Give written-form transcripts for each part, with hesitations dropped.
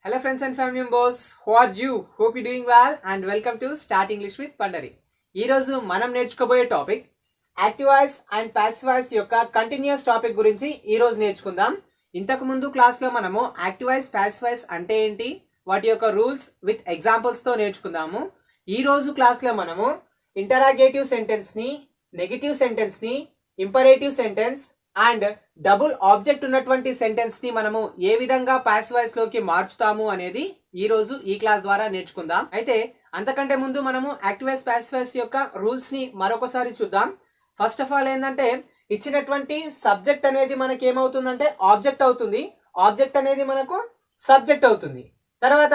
Hello friends and family members, how are you? Hope you're doing well and welcome to Start English with Pandari. ఈ రోజు మనం నేర్చుకోబోయే topic active voice and passive voice యొక్క continuous topic గురించి ఈ రోజు నేర్చుకుందాం. ఇంతకు ముందు క్లాస్ లో మనము యాక్టివ్ వాయిస్ పాసివ్ వాయిస్ అంటే ఏంటి, వాటి యొక్క రూల్స్ విత్ ఎగ్జాంపుల్స్ తో నేర్చుకుందాము. ఈ రోజు క్లాస్ లో మనము ఇంటరాగేటివ్ సెంటెన్స్ ని, నెగటివ్ సెంటెన్స్ ని, imperative sentence and double object ఉన్నటువంటి సెంటెన్స్ ని మనము ఏ విధంగా పాసివ్ వాయిస్ లోకి మార్చుతాము అనేది ఈ రోజు ఈ క్లాస్ ద్వారా నేర్చుకుందాం. అయితే అంతకంటే ముందు మనము యాక్టివ్ వాయిస్ పాసివ్ వాయిస్ యొక్క రూల్స్ ని మరొకసారి చూద్దాం. ఫస్ట్ ఆఫ్ ఆల్ ఏంటంటే ఇచ్చినటువంటి సబ్జెక్ట్ అనేది మనకి ఏమవుతుందంటే ఆబ్జెక్ట్ అవుతుంది, ఆబ్జెక్ట్ అనేది మనకు సబ్జెక్ట్ అవుతుంది. తర్వాత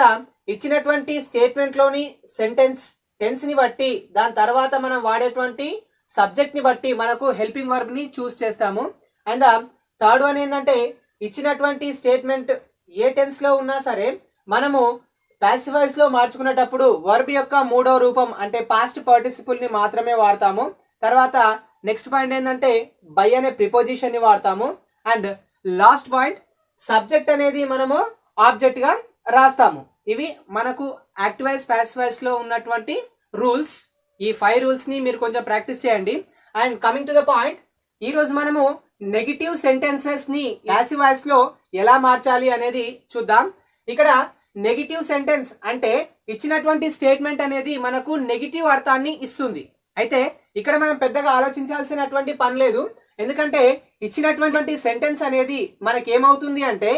ఇచ్చినటువంటి స్టేట్మెంట్ లోని సెంటెన్స్ టెన్స్ ని బట్టి, దాని తర్వాత మనం వాడేటువంటి సబ్జెక్ట్ ని బట్టి మనకు హెల్పింగ్ వర్బ్ ని చూస్ చేస్తాము. అండ్ థర్డ్ వన్ ఏంటంటే ఇచ్చినటువంటి స్టేట్మెంట్ ఏ టెన్స్ లో ఉన్నా సరే మనము పాసివ్ వాయిస్ లో మార్చుకునేటప్పుడు వర్బ్ యొక్క మూడో రూపం అంటే పాస్ట్ పార్టిసిపుల్ ని మాత్రమే వాడతాము. తర్వాత నెక్స్ట్ పాయింట్ ఏంటంటే బై అనే ప్రిపోజిషన్ ని వాడతాము. అండ్ లాస్ట్ పాయింట్ సబ్జెక్ట్ అనేది మనము ఆబ్జెక్ట్ గా రాస్తాము. ఇవి మనకు యాక్టివ్ వాయిస్ పాసివ్ వాయిస్ లో ఉన్నటువంటి రూల్స్. ఈ 5 రూల్స్ ని మీరు కొంచెం ప్రాక్టీస్ చేయండి. And coming to the point, ఈ రోజు మనము నెగటివ్ సెంటెన్సెస్ ని పాసివ్ వాయిస్ లో ఎలా మార్చాలి అనేది చూద్దాం. ఇక్కడ నెగటివ్ సెంటెన్స్ అంటే ఇచ్చినటువంటి స్టేట్మెంట్ అనేది మనకు నెగటివ్ అర్థాన్ని ఇస్తుంది. అయితే ఇక్కడ మనం పెద్దగా ఆలోచించాల్సినటువంటి పని లేదు, ఎందుకంటే ఇచ్చినటువంటి సెంటెన్స్ అనేది మనకి ఏమవుతుంది అంటే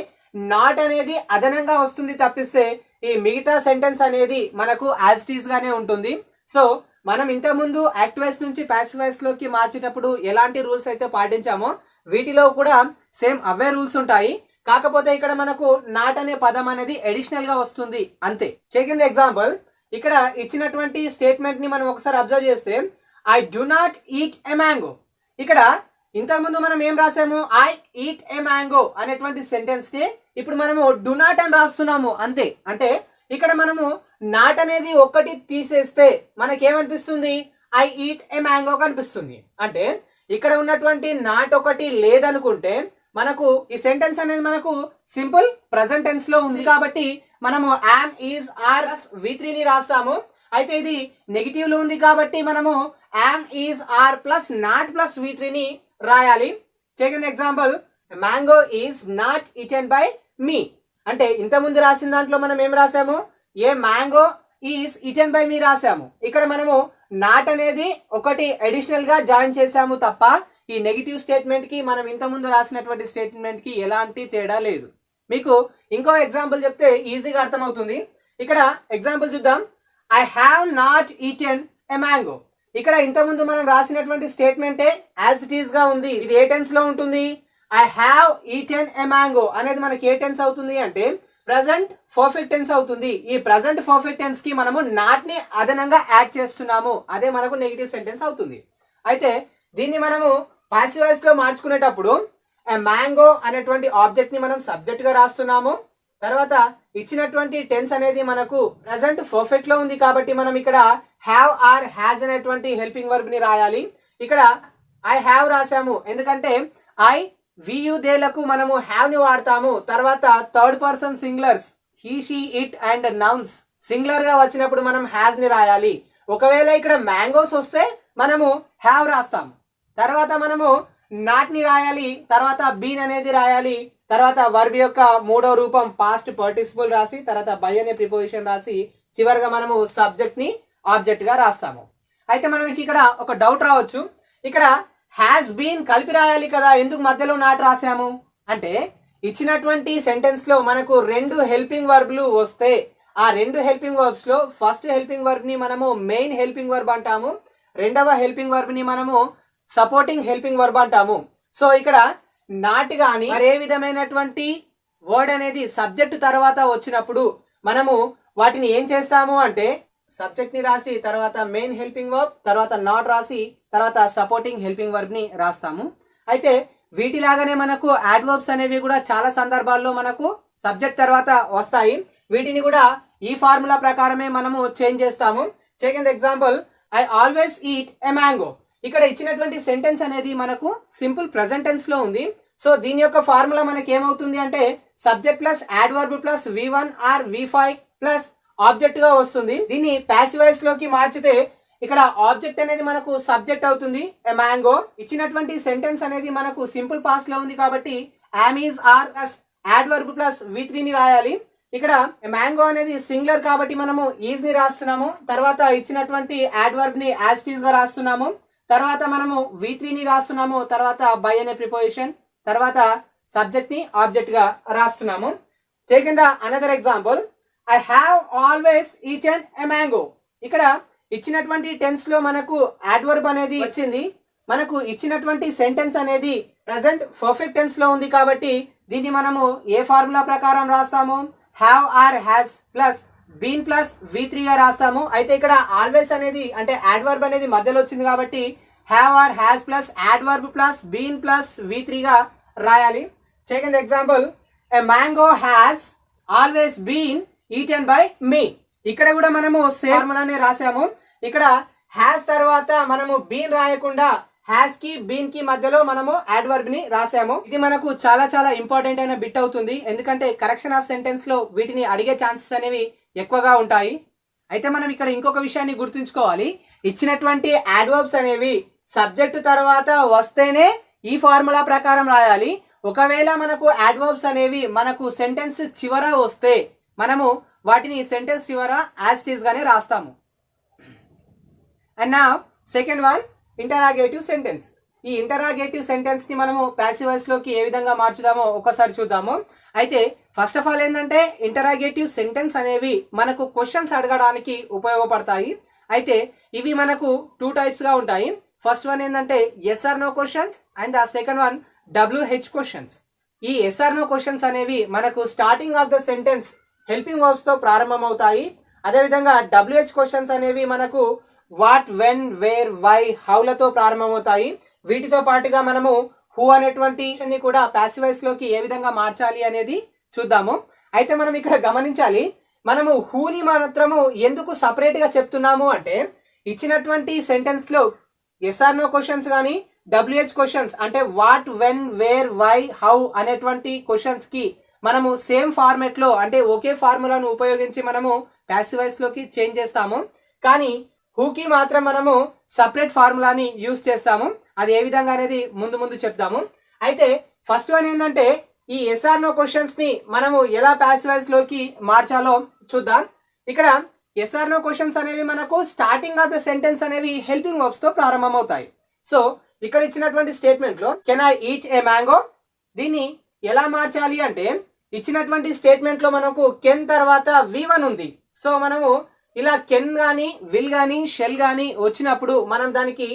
నాట్ అనేది అదనంగా వస్తుంది తప్పిస్తే ఈ మిగతా సెంటెన్స్ అనేది మనకు యాజ్ ఇట్ ఈస్ గానే ఉంటుంది. సో మనం ఇంతకుముందు యాక్టివ్ వాయిస్ నుంచి పాసివ్ వాయిస్ లోకి మార్చేటప్పుడు ఎలాంటి రూల్స్ అయితే పాటించామో వీటిలో కూడా సేమ్ అవే రూల్స్ ఉంటాయి. కాకపోతే ఇక్కడ మనకు నాట్ అనే పదం అనేది అడిషనల్ గా వస్తుంది అంతే. చెకింగ్ ఎగ్జాంపుల్, ఇక్కడ ఇచ్చినటువంటి స్టేట్మెంట్ ని మనం ఒకసారి అబ్జర్వ్ చేస్తే I do not eat a mango. ఇక్కడ ఇంతకుముందు మనం ఏం రాసాము, ఐ ఈట్ ఎ మ్యాంగో అనేటువంటి సెంటెన్స్ ని ఇప్పుడు మనము డు నాట్ అని రాస్తున్నాము అంతే. అంటే ఇక్కడ మనము నాట్ అనేది ఒక్కటి తీసేస్తే మనకేమనిపిస్తుంది, ఐ ఈట్ ఏ మ్యాంగో కనిపిస్తుంది. అంటే ఇక్కడ ఉన్నటువంటి నాట్ ఒకటి లేదనుకుంటే మనకు ఈ సెంటెన్స్ అనేది మనకు సింపుల్ ప్రెజెంట్ టెన్స్ లో ఉంది కాబట్టి మనము యామ్, ఈజ్, ఆర్ V3 ని రాస్తాము. అయితే ఇది నెగిటివ్ లో ఉంది కాబట్టి మనము am, is, are plus not plus V3 ని రాయాలి. Second example, mango is not eaten by me. అంటే ఇంత ముందు రాసిన దాంట్లో మనం ఏం రాసాము, a mango is eaten by me రాసాము. ఇక్కడ మనము నాట్ అనేది ఒకటి అడిషనల్ గా జాయిన్ చేసాము తప్ప ఈ నెగిటివ్ స్టేట్మెంట్ కి మనం ఇంత ముందు రాసినటువంటి స్టేట్మెంట్ కి ఎలాంటి తేడా లేదు. మీకు ఇంకో ఎగ్జాంపుల్ చెప్తే ఈజీగా అర్థమవుతుంది. ఇక్కడ ఎగ్జాంపుల్ చూద్దాం, I have not eaten a mango. ఇక్కడ ఇంత ముందు మనం రాసినటువంటి స్టేట్మెంటే యాజ్ ఇట్ ఈస్ గా ఉంది. ఇది ఏ టెన్స్ లో ఉంటుంది, I have eaten a mango అనేది మనకి ఏ టెన్స్ అవుతుంది అంటే ప్రజెంట్ పర్ఫెక్ట్ టెన్స్ అవుతుంది. ఈ ప్రజెంట్ పర్ఫెక్ట్ టెన్స్ కి మనము నాట్ ని అదనంగా యాడ్ చేస్తున్నాము, అదే మనకు నెగిటివ్ సెంటెన్స్ అవుతుంది. అయితే దీన్ని మనము పాసివ్ వాయిస్ లో మార్చుకునేటప్పుడు ఎ మ్యాంగో అనేటువంటి ఆబ్జెక్ట్ ని మనం సబ్జెక్ట్ గా రాస్తున్నాము. తర్వాత ఇచ్చినటువంటి టెన్స్ అనేది మనకు ప్రజెంట్ పర్ఫెక్ట్ లో ఉంది కాబట్టి మనం ఇక్కడ హ్యావ్ ఆర్ హ్యాజ్ అనేటువంటి హెల్పింగ్ వర్బ్ ని రాయాలి. ఇక్కడ ఐ హ్యావ్ రాసాము ఎందుకంటే ఐ, వియు, దేలకు మనము హ్యావ్ ని వాడతాము. తర్వాత third person singulars he, she, it and nouns singular గా వచ్చినప్పుడు మనం హ్యాజ్ ని రాయాలి. ఒకవేళ ఇక్కడ మ్యాంగోస్ వస్తే మనము హ్యావ్ రాస్తాము. తర్వాత మనము నాట్ ని రాయాలి, తర్వాత బీన్ అనేది రాయాలి, తర్వాత వర్బ్ యొక్క మూడో రూపం పాస్ట్ పార్టిసిపుల్ రాసి, తర్వాత బై అనే ప్రిపోజిషన్ రాసి, చివరిగా మనము సబ్జెక్ట్ ని ఆబ్జెక్ట్ గా రాస్తాము. అయితే మనకి ఇక్కడ ఒక డౌట్ రావచ్చు, ఇక్కడ హ్యాస్ బీన్ కలిపి రాయాలి కదా, ఎందుకు మధ్యలో నాట్ రాసాము అంటే ఇచ్చినటువంటి సెంటెన్స్ లో మనకు 2 హెల్పింగ్ వర్బ్లు వస్తే ఆ 2 హెల్పింగ్ వర్బ్స్ లో ఫస్ట్ హెల్పింగ్ వర్బ్ ని మనము మెయిన్ హెల్పింగ్ వర్బ్ అంటాము, రెండవ హెల్పింగ్ వర్బ్ ని మనము సపోర్టింగ్ హెల్పింగ్ వర్బ్ అంటాము. సో ఇక్కడ నాట్ గాని మరే విధమైనటువంటి వర్డ్ అనేది సబ్జెక్ట్ తర్వాత వచ్చినప్పుడు మనము వాటిని ఏం చేస్తాము అంటే సబ్జెక్ట్ ని రాసి తర్వాత మెయిన్ హెల్పింగ్ వర్బ్, తర్వాత నాట్ రాసి తర్వాత సపోర్టింగ్ హెల్పింగ్ వర్బ్ ని రాస్తాము. అయితే వీటిలాగానే మనకు యాడ్వర్బ్స్ అనేవి కూడా చాలా సందర్భాల్లో మనకు సబ్జెక్ట్ తర్వాత వస్తాయి. వీటిని కూడా ఈ ఫార్ములా ప్రకారమే మనము చేంజ్ చేస్తాము. Second example, I always eat a mango. ఇక్కడ ఇచ్చినటువంటి సెంటెన్స్ అనేది మనకు సింపుల్ ప్రెజెంట్ టెన్స్ లో ఉంది. సో దీని యొక్క ఫార్ములా మనకి ఏమవుతుంది అంటే subject plus adverb plus V1 or V5 plus object గా వస్తుంది. దీన్ని ప్యాసివ్ వాయిస్ లోకి మార్చితే ఇక్కడ ఆబ్జెక్ట్ అనేది మనకు సబ్జెక్ట్ అవుతుంది ఎ మ్యాంగో. ఇచ్చినటువంటి సెంటెన్స్ అనేది మనకు సింపుల్ పాస్ట్ లో ఉంది కాబట్టి am is are plus adverb plus V3 ని రాయాలి. ఇక్కడ మ్యాంగో అనేది సింగులర్ కాబట్టి మనము ఈజ్ ని రాస్తున్నాము. తర్వాత ఇచ్చినటువంటి యాడ్వర్బ్ ని యాజ్ ఇట్ ఈజ్ గా రాస్తున్నాము. తర్వాత మనము V3 ని రాస్తున్నాము. తర్వాత బై అనే ప్రిపోజిషన్, తర్వాత సబ్జెక్ట్ ని ఆబ్జెక్ట్ గా రాస్తున్నాము. Taking the another example, I have always eaten a mango. ఇక్కడ ఇచ్చినటువంటి టెన్స్ లో మనకు యాడ్వర్బ్ అనేది వచ్చింది. మనకు ఇచ్చినటువంటి సెంటెన్స్ అనేది ప్రెసెంట్ పర్ఫెక్ట్ టెన్స్ లో ఉంది కాబట్టి దీన్ని మనము ఏ ఫార్ములా ప్రకారం రాస్తాము? Have or has plus been plus V3 గా రాస్తాము. అయితే ఇక్కడ ఆల్వేస్ అనేది అంటే యాడ్వర్బ్ అనేది మధ్యలో వచ్చింది కాబట్టి have or has plus adverb plus been plus V3 గా రాయాలి. Second example, a mango has always been eaten by me. ఇక్కడ కూడా మనము సేమ్ ఫార్ములానే రాసాము. ఇక్కడ హ్యాస్ తర్వాత మనము బీన్ రాయకుండా హ్యాస్ కి బీన్ కి మధ్యలో మనము యాడ్వర్బ్ ని రాసాము. ఇది మనకు చాలా చాలా ఇంపార్టెంట్ అయిన బిట్ అవుతుంది. ఎందుకంటే కరెక్షన్ ఆఫ్ సెంటెన్స్ లో వీటిని అడిగే ఛాన్సెస్ అనేవి ఎక్కువగా ఉంటాయి. అయితే మనం ఇక్కడ ఇంకొక విషయాన్ని గుర్తుంచుకోవాలి. ఇచ్చినటువంటి యాడ్వర్బ్స్ అనేవి సబ్జెక్ట్ తర్వాత వస్తేనే ఈ ఫార్ములా ప్రకారం రాయాలి. ఒకవేళ మనకు యాడ్వర్బ్స్ అనేవి మనకు సెంటెన్స్ చివర వస్తే మనము వాటిని సెంటెన్స్ చివర యాజ్ ఇట్ ఈజ్ గానే రాస్తాము. And now second one, interrogative sentence. ఈ ఇంటరాగేటివ్ సెంటెన్స్ ని మనము ప్యాసివ్ వాయిస్ లోకి ఏ విధంగా మార్చుదామో ఒకసారి చూద్దాము. అయితే ఫస్ట్ ఆఫ్ ఆల్ ఏంటంటే ఇంటరాగేటివ్ సెంటెన్స్ అనేవి మనకు క్వశ్చన్స్ అడగడానికి ఉపయోగపడతాయి. అయితే ఇవి మనకు టూ టైప్స్ గా ఉంటాయి. ఫస్ట్ వన్ ఏంటంటే yes or no questions and the second one WH questions. ఈ ఎస్ ఆర్ నో క్వశ్చన్స్ అనేవి మనకు starting of the sentence helping verbs తో ప్రారంభమవుతాయి. అదేవిధంగా WH క్వశ్చన్స్ అనేవి మనకు వాట్, వెన్, వేర్, వై, హౌలతో ప్రారంభమవుతాయి. వీటితో పాటుగా మనము హూ అనేటువంటి కూడా ప్యాసివ్ వాయిస్ లోకి ఏ విధంగా మార్చాలి అనేది చూద్దాము. అయితే మనం ఇక్కడ గమనించాలి, మనము హూని మాత్రము ఎందుకు సపరేట్ గా చెప్తున్నాము అంటే ఇచ్చినటువంటి సెంటెన్స్ లో ఎస్ ఆర్ నో క్వశ్చన్స్ కానీ WH క్వశ్చన్స్ అంటే what, when, where, why, how అనేటువంటి క్వశ్చన్స్ కి మనము సేమ్ ఫార్మెట్ లో అంటే ఒకే ఫార్ములాను ఉపయోగించి మనము ప్యాసివ్ వాయిస్ లోకి చేంజ్ చేస్తాము. కానీ హూకి మాత్రం మనము సపరేట్ ఫార్ములాని యూజ్ చేస్తాము. అది ఏ విధంగా అనేది ముందు ముందు చెప్తాము. అయితే ఫస్ట్ వన్ ఏంటంటే ఈ ఎస్ ఆర్ నో క్వశ్చన్స్ ని మనము ఎలా ప్యాసివ్ వాయిస్ లోకి మార్చాలో చూద్దాం. ఇక్కడ ఎస్ ఆర్ నో క్వశ్చన్స్ అనేవి మనకు స్టార్టింగ్ ఆఫ్ ద సెంటెన్స్ అనేవి హెల్పింగ్ వర్బ్స్ తో ప్రారంభమవుతాయి. సో ఇక్కడ ఇచ్చినటువంటి స్టేట్మెంట్ లో can I eat a mango, దీన్ని ఎలా మార్చాలి అంటే ఇచ్చినటువంటి స్టేట్మెంట్ లో మనకు కెన్ తర్వాత V1 ఉంది. సో మనము ఇలా కెన్ గానీ విల్ గానీ షెల్ గానీ వచ్చినప్పుడు మనం దానికి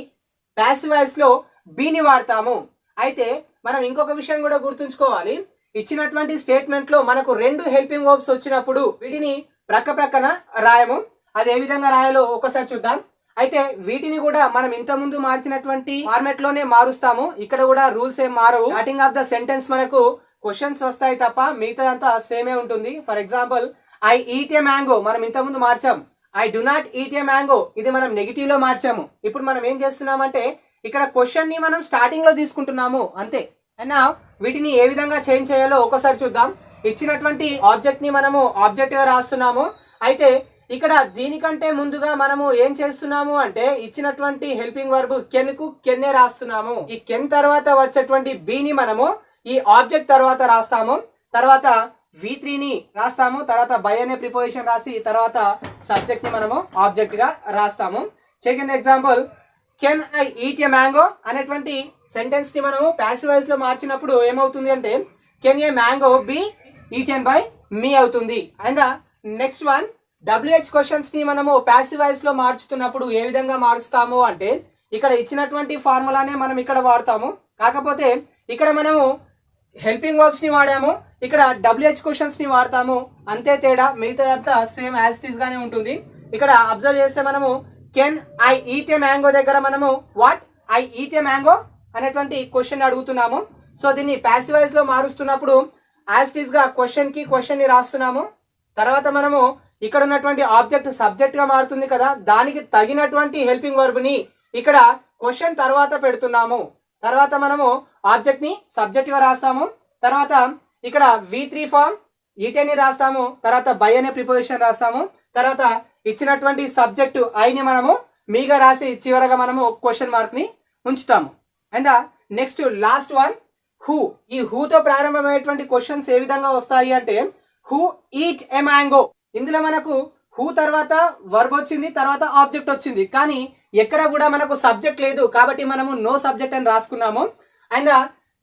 ప్యాసివ్ వాయిస్ లో బీని వాడతాము. అయితే మనం ఇంకొక విషయం కూడా గుర్తుంచుకోవాలి. ఇచ్చినటువంటి స్టేట్మెంట్ లో మనకు రెండు హెల్పింగ్ వర్బ్స్ వచ్చినప్పుడు వీటిని ప్రక్క ప్రక్కన రాయము. అది ఏ విధంగా రాయాలో ఒకసారి చూద్దాం. అయితే వీటిని కూడా మనం ఇంత ముందు మార్చినటువంటి ఫార్మెట్ లోనే మారుస్తాము. ఇక్కడ కూడా రూల్స్ ఏం మారవు. స్టార్టింగ్ ఆఫ్ ద సెంటెన్స్ మనకు క్వశ్చన్స్ వస్తాయి తప్ప మిగతాదంతా సేమే ఉంటుంది. For example, I eat a mango మనం ఇంత ముందు మార్చాం. I do not eat a mango ఇది మనం నెగిటివ్ లో మార్చాము. ఇప్పుడు మనం ఏం చేస్తున్నామంటే ఇక్కడ క్వశ్చన్ ని మనం స్టార్టింగ్ లో తీసుకుంటున్నాము అంతే. అండ్ వీటిని ఏ విధంగా చేంజ్ చేయాలో ఒకసారి చూద్దాం. ఇచ్చినటువంటి ఆబ్జెక్ట్ ని మనము ఆబ్జెక్ట్ గా రాస్తున్నాము. అయితే ఇక్కడ దీనికంటే ముందుగా మనము ఏం చేస్తున్నాము అంటే ఇచ్చినటువంటి హెల్పింగ్ వర్బ్ కెన్ కు కెన్నే రాస్తున్నాము. ఈ కెన్ తర్వాత వచ్చేటువంటి బీని మనము ఈ ఆబ్జెక్ట్ తర్వాత రాస్తాము. తర్వాత V3 ని రాస్తాము. తర్వాత బై అనే ప్రిపోజిషన్ రాసి తర్వాత సబ్జెక్ట్ ని మనము ఆబ్జెక్ట్ గా రాస్తాము. Second example, can I eat a mango అనేటువంటి సెంటెన్స్ ని మనము ప్యాసివ్ వాయిస్ లో మార్చినప్పుడు ఏమవుతుంది అంటే can a mango be eaten by me అవుతుంది. And next one, WH questions ని మనము ప్యాసివ్ వాయిస్ లో మార్చుతున్నప్పుడు ఏ విధంగా మారుస్తాము అంటే ఇక్కడ ఇచ్చినటువంటి ఫార్ములానే మనం ఇక్కడ వాడతాము. కాకపోతే ఇక్కడ మనము హెల్పింగ్ వర్బ్స్ ని వాడాము, ఇక్కడ WH క్వశ్చన్స్ ని వాడతాము. అంతే తేడా, మిగతాదంతా సేమ్ యాజ్ ఇట్ ఈస్ గానే ఉంటుంది. ఇక్కడ అబ్జర్వ్ చేస్తే మనము can I eat a mango దగ్గర మనము what I eat a mango అనేటువంటి క్వశ్చన్ అడుగుతున్నాము. సో దీన్ని ప్యాసివ్ వాయిస్ లో మారుస్తున్నప్పుడు యాజ్ ఇట్ ఈస్ గా క్వశ్చన్ కి క్వశ్చన్ ని రాస్తున్నాము. తర్వాత మనము ఇక్కడ ఉన్నటువంటి ఆబ్జెక్ట్ సబ్జెక్ట్ గా మారుతుంది కదా, దానికి తగినటువంటి హెల్పింగ్ వర్బ్ ని ఇక్కడ క్వశ్చన్ తర్వాత పెడుతున్నాము. తర్వాత మనము ఆబ్జెక్ట్ ని సబ్జెక్ట్ గా రాస్తాము. తర్వాత ఇక్కడ V3 ఫామ్ ఈటెని రాస్తాము. తర్వాత బై అనే ప్రిపోజిషన్ రాస్తాము. తర్వాత ఇచ్చినటువంటి సబ్జెక్టు ఐని మనము మీగా రాసి చివరగా మనము క్వశ్చన్ మార్క్ ని ఉంచుతాము. And next last one who. ఈ హూతో ప్రారంభమయ్యేటువంటి క్వశ్చన్స్ ఏ విధంగా వస్తాయి అంటే హూ ఈట్ ఎ మ్యాంగో. ఇందులో మనకు హూ తర్వాత వర్బ్ వచ్చింది, తర్వాత ఆబ్జెక్ట్ వచ్చింది, కానీ ఎక్కడ కూడా మనకు సబ్జెక్ట్ లేదు కాబట్టి మనము నో సబ్జెక్ట్ అని రాసుకున్నాము. అండ్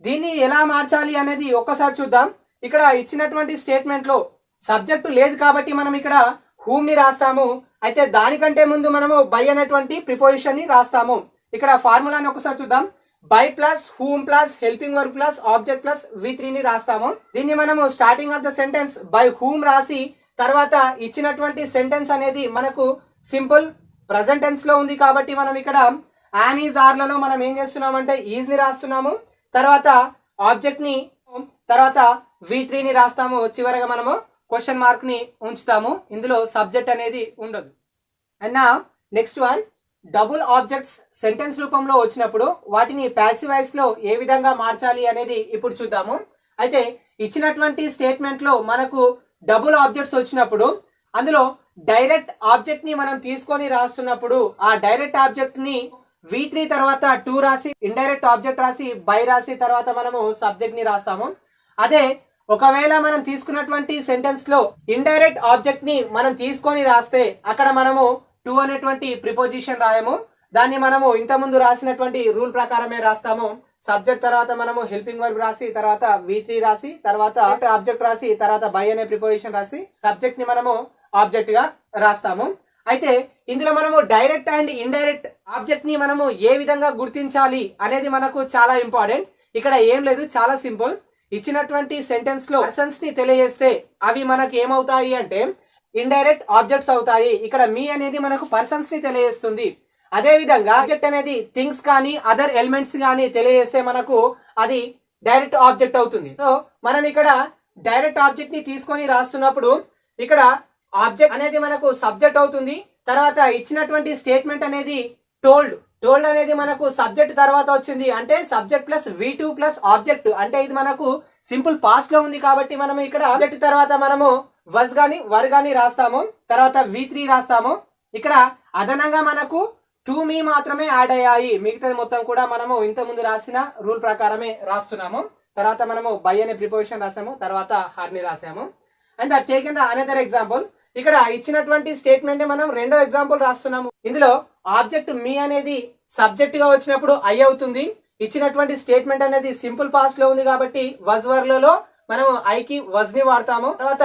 దీన్ని ఎలా మార్చాలి అనేది ఒక్కసారి చూద్దాం. ఇక్కడ ఇచ్చినటువంటి స్టేట్మెంట్ లో సబ్జెక్టు లేదు కాబట్టి మనం ఇక్కడ హూమ్ ని రాస్తాము. అయితే దానికంటే ముందు మనము బై అనేటువంటి ప్రిపోజిషన్ ని రాస్తాము. ఇక్కడ ఫార్ములాని ఒకసారి చూద్దాం. By plus whom plus helping verb plus object plus V3 ని రాస్తాము. దీన్ని మనము starting of the sentence by whom రాసి తర్వాత ఇచ్చినటువంటి సెంటెన్స్ అనేది మనకు సింపుల్ ప్రెజెంట్ టెన్స్ లో ఉంది కాబట్టి మనం ఇక్కడ యామ్ ఈజ్ ఆర్ లలో మనం ఏం చేస్తున్నామంటే ఈజ్ ని రాస్తున్నాము. తర్వాత ఆబ్జెక్ట్ ని తర్వాత V3 ని రాస్తాము. చివరగా మనము క్వశ్చన్ మార్క్ ని ఉంచుతాము. ఇందులో సబ్జెక్ట్ అనేది ఉండదు. అండ్ నా next one double objects sentence రూపంలో వచ్చినప్పుడు వాటిని ప్యాసివ్ వాయిస్ లో ఏ విధంగా మార్చాలి అనేది ఇప్పుడు చూద్దాము. అయితే ఇచ్చినటువంటి స్టేట్మెంట్ లో మనకు డబుల్ ఆబ్జెక్ట్స్ వచ్చినప్పుడు అందులో డైరెక్ట్ ఆబ్జెక్ట్ ని మనం తీసుకొని రాస్తున్నప్పుడు ఆ డైరెక్ట్ ఆబ్జెక్ట్ ని V3 తర్వాత 2 రాసి ఇండైరెక్ట్ ఆబ్జెక్ట్ రాసి బై రాసి తర్వాత మనము సబ్జెక్ట్ ని రాస్తాము. అదే ఒకవేళ మనం తీసుకున్నటువంటి సెంటెన్స్ లో ఇండైరెక్ట్ ఆబ్జెక్ట్ ని మనం తీసుకొని రాస్తే అక్కడ మనము 2 అనేటువంటి ప్రిపోజిషన్ రాయము. దాన్ని మనము ఇంతకుముందు రాసినటువంటి రూల్ ప్రకారమే రాస్తాము. సబ్జెక్ట్ తర్వాత మనము హెల్పింగ్ వర్బ్ రాసి తర్వాత V3 రాసి తర్వాత ఆబ్జెక్ట్ రాసి తర్వాత బై అనే ప్రిపోజిషన్ రాసి సబ్జెక్ట్ ని మనము ఆబ్జెక్ట్ గా రాస్తాము. అయితే ఇందులో మనము డైరెక్ట్ అండ్ ఇండైరెక్ట్ ఆబ్జెక్ట్ ని మనము ఏ విధంగా గుర్తించాలి అనేది మనకు చాలా ఇంపార్టెంట్. ఇక్కడ ఏం లేదు, చాలా సింపుల్. ఇచ్చినటువంటి సెంటెన్స్ లో పర్సన్స్ ని తెలియజేస్తే అవి మనకు ఏమవుతాయి అంటే ఇండైరెక్ట్ ఆబ్జెక్ట్స్ అవుతాయి. ఇక్కడ మీ అనేది మనకు పర్సన్స్ ని తెలియజేస్తుంది. అదే విధంగా ఆబ్జెక్ట్ అనేది థింగ్స్ కానీ అదర్ ఎలిమెంట్స్ కానీ తెలియజేస్తే మనకు అది డైరెక్ట్ ఆబ్జెక్ట్ అవుతుంది. సో మనం ఇక్కడ డైరెక్ట్ ఆబ్జెక్ట్ ని తీసుకొని రాస్తున్నప్పుడు ఇక్కడ ఆబ్జెక్ట్ అనేది మనకు సబ్జెక్ట్ అవుతుంది. తర్వాత ఇచ్చినటువంటి స్టేట్మెంట్ అనేది టోల్డ్ అనేది మనకు సబ్జెక్ట్ తర్వాత వచ్చింది అంటే subject plus V2 plus object అంటే ఇది మనకు సింపుల్ పాస్ట్ లో ఉంది కాబట్టి మనం ఇక్కడ ఆబ్జెక్ట్ తర్వాత మనము వస్ గాని వర్ గాని రాస్తాము. తర్వాత V3 రాస్తాము. ఇక్కడ అదనంగా మనకు టు మీ మాత్రమే యాడ్ అయ్యాయి. మిగతాది మొత్తం కూడా మనము ఇంత ముందు రాసిన రూల్ ప్రకారమే రాస్తున్నాము. తర్వాత మనము బై అనే ప్రిపోజిషన్ రాసాము. తర్వాత హర్ ని రాసాము. And that taken the another example. ఇక్కడ ఇచ్చినటువంటి స్టేట్మెంట్ మనం రెండో ఎగ్జాంపుల్ రాస్తున్నాము. ఇందులో ఆబ్జెక్ట్ మీ అనేది సబ్జెక్ట్ గా వచ్చినప్పుడు ఐ అవుతుంది. ఇచ్చినటువంటి స్టేట్మెంట్ అనేది సింపుల్ పాస్ట్ లో ఉంది కాబట్టి వజ్ వర్లలో మనము ఐకి వజ్ ని వాడతాము. తర్వాత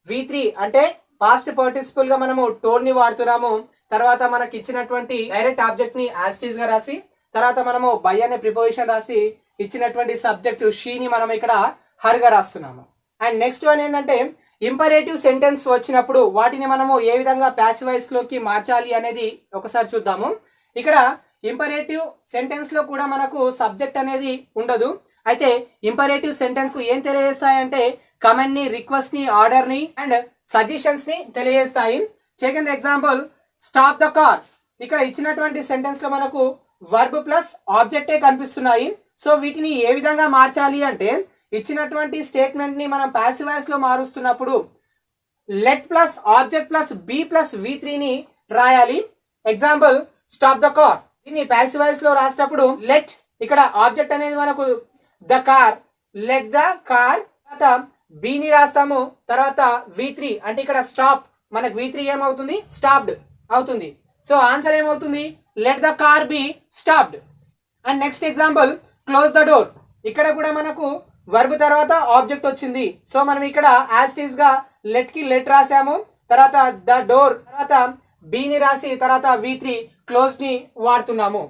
V3 అంటే పాస్ట్ పార్టిసిపుల్ గా మనము టోల్ ని వాడుతున్నాము. తర్వాత మనకి ఇచ్చినటువంటి డైరెక్ట్ ఆబ్జెక్ట్ ని యాస్టీస్ గా రాసి తర్వాత మనము బై అనే ప్రిపోజిషన్ రాసి ఇచ్చినటువంటి సబ్జెక్ట్ షీ ని మనం ఇక్కడ హర్ గా రాస్తున్నాము. అండ్ నెక్స్ట్ వన్ ఏంటంటే ఇంపరేటివ్ సెంటెన్స్ వచ్చినప్పుడు వాటిని మనము ఏ విధంగా ప్యాసివ్ వాయిస్ లోకి మార్చాలి అనేది ఒకసారి చూద్దాము. ఇక్కడ ఇంపరేటివ్ సెంటెన్స్ లో కూడా మనకు సబ్జెక్ట్ అనేది ఉండదు. అయితే ఇంపరేటివ్ సెంటెన్స్ ఏం తెలియజేస్తాయంటే కమెంట్ ని, రిక్వెస్ట్ ని, ఆర్డర్ ని అండ్ సజెషన్స్ ని తెలియజేస్తాయి. Second example stop the car. ఇక్కడ ఇచ్చినటువంటి సెంటెన్స్ లో మనకు వర్బ్ ప్లస్ ఆబ్జెక్టే కనిపిస్తున్నాయి. సో వీటిని ఏ విధంగా మార్చాలి అంటే ఇచ్చినటువంటి స్టేట్మెంట్ ని మనం ప్యాసివ్ వాయిస్ లో మారుస్తున్నప్పుడు let plus object plus be plus V3 ని రాయాలి. Example stop the car. దీన్ని ప్యాసివ్ వాయిస్ లో రాసేటప్పుడు లెట్ ఇక్కడ ఆబ్జెక్ట్ అనేది మనకు the car, let the car, తర్వాత బి ని రాస్తాము. తర్వాత V3 అంటే ఇక్కడ స్టాప్, మనకు V3 ఏమవుతుంది స్టాప్డ్ అవుతుంది. సో ఆన్సర్ ఏమవుతుంది let the car B stopped. And next example close the door. ఇక్కడ కూడా మనకు వర్బ్ తర్వాత ఆబ్జెక్ట్ వచ్చింది. సో మనం ఇక్కడ యాజ్ ఇట్ ఈస్ గా లెట్ కి లెట్ రాసాము. తర్వాత ద డోర్ తర్వాత బి ని రాసి తర్వాత V3 క్లోజ్ ని వాడుతున్నాము.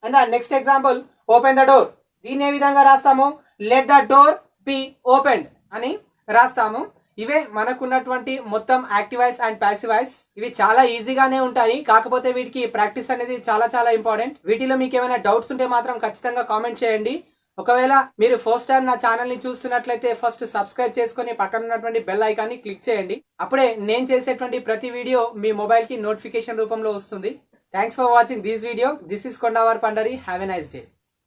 And next example open the door. దీన్ని ఏ విధంగా రాస్తాము let the door B opened అని రాస్తాము. ఇవే మనకున్నటువంటి మొత్తం active voice and passive voice. ఇవి చాలా ఈజీగానే ఉంటాయి, కాకపోతే వీటికి ప్రాక్టీస్ అనేది చాలా చాలా ఇంపార్టెంట్. వీటిలో మీకు ఏమైనా డౌట్స్ ఉంటే మాత్రం ఖచ్చితంగా కామెంట్ చేయండి. ఒకవేళ మీరు ఫస్ట్ టైం నా ఛానల్ ని చూస్తున్నట్లయితే ఫస్ట్ సబ్స్క్రైబ్ చేసుకుని పక్కన ఉన్నటువంటి బెల్ ఐకాన్ ని క్లిక్ చేయండి. అప్పుడే నేను చేసేటువంటి ప్రతి వీడియో మీ మొబైల్ కి నోటిఫికేషన్ రూపంలో వస్తుంది. Thanks for watching this video. This is Kondawar Pandari. Have a nice day.